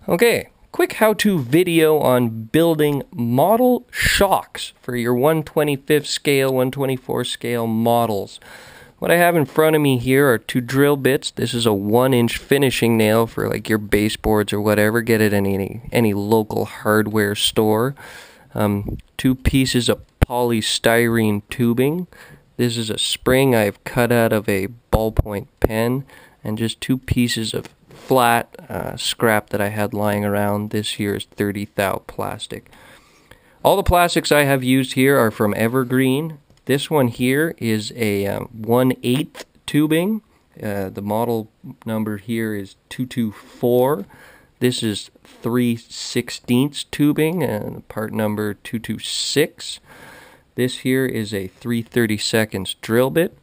Okay, quick how-to video on building model shocks for your 1/25 scale, 1/24 scale models. What I have in front of me here are two drill bits. This is a 1-inch finishing nail for like your baseboards or whatever. Get it at any local hardware store. Two pieces of polystyrene tubing. This is a spring I've cut out of a ballpoint pen, and just two pieces of flat scrap that I had lying around. This here is 30 thou plastic. All the plastics I have used here are from Evergreen. This one here is a 1/8 tubing. The model number here is 224. This is 3/16 tubing and part number 226. This here is a 3/32 drill bit,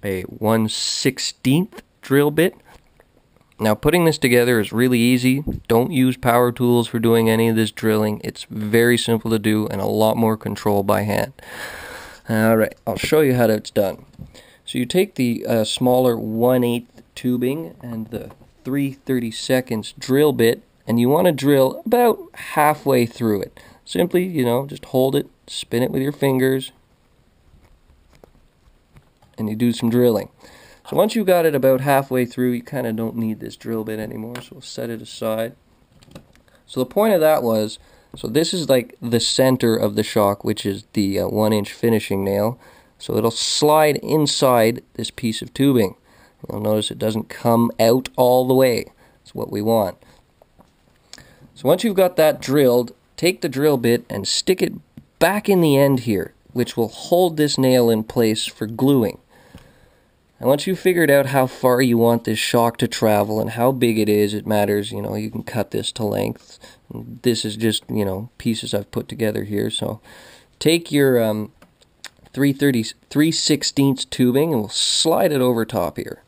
a 1/16 drill bit. Now putting this together is really easy. Don't use power tools for doing any of this drilling. It's very simple to do and a lot more control by hand. Alright, I'll show you how it's done. So you take the smaller 1/8 tubing and the 3/32 drill bit, and you want to drill about halfway through it. Simply, just hold it, spin it with your fingers, and you do some drilling. So once you've got it about halfway through, you kind of don't need this drill bit anymore, so we'll set it aside. So the point of that was, so this is like the center of the shock, which is the 1-inch finishing nail. So it'll slide inside this piece of tubing. You'll notice it doesn't come out all the way. That's what we want. So once you've got that drilled, take the drill bit and stick it back in the end here, which will hold this nail in place for gluing. And once you've figured out how far you want this shock to travel and how big it is, it matters, you can cut this to length. This is just, pieces I've put together here. So take your 3/16 tubing and we'll slide it over top here.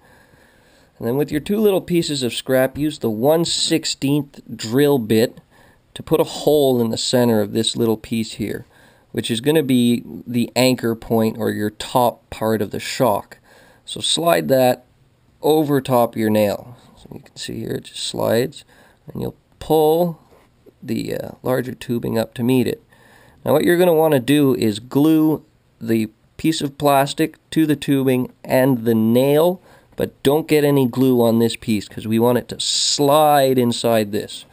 And then with your two little pieces of scrap, use the 1/16 drill bit to put a hole in the center of this little piece here, which is going to be the anchor point or your top part of the shock. So slide that over top your nail. So you can see here it just slides, and you'll pull the larger tubing up to meet it. Now what you're going to want to do is glue the piece of plastic to the tubing and the nail, but don't get any glue on this piece because we want it to slide inside this.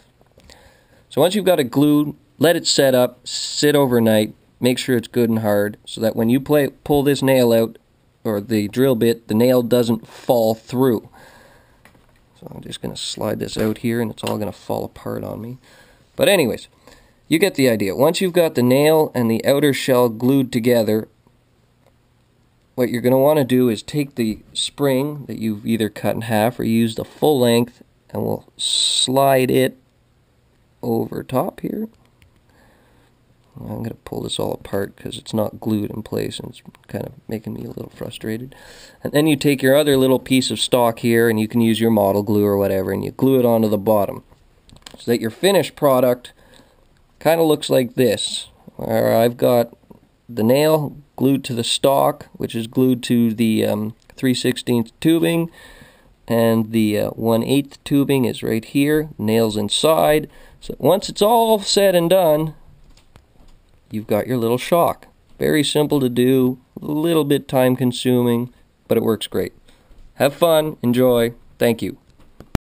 So once you've got it glued, let it set up, sit overnight, make sure it's good and hard so that when you pull this nail out, or the drill bit, the nail doesn't fall through. So I'm just going to slide this out here and it's all going to fall apart on me. But anyways, you get the idea. Once you've got the nail and the outer shell glued together, what you're going to want to do is take the spring that you've either cut in half or used the full length, and we'll slide it over top here. I'm going to pull this all apart because it's not glued in place and it's kind of making me a little frustrated. And then you take your other little piece of stock here, and you can use your model glue or whatever, and you glue it onto the bottom so that your finished product kind of looks like this, where I've got the nail glued to the stock, which is glued to the 3/16 tubing, and the 1/8 tubing is right here, nails inside. So once it's all said and done, you've got your little shock. Very simple to do, a little bit time consuming, but it works great. Have fun, enjoy, thank you.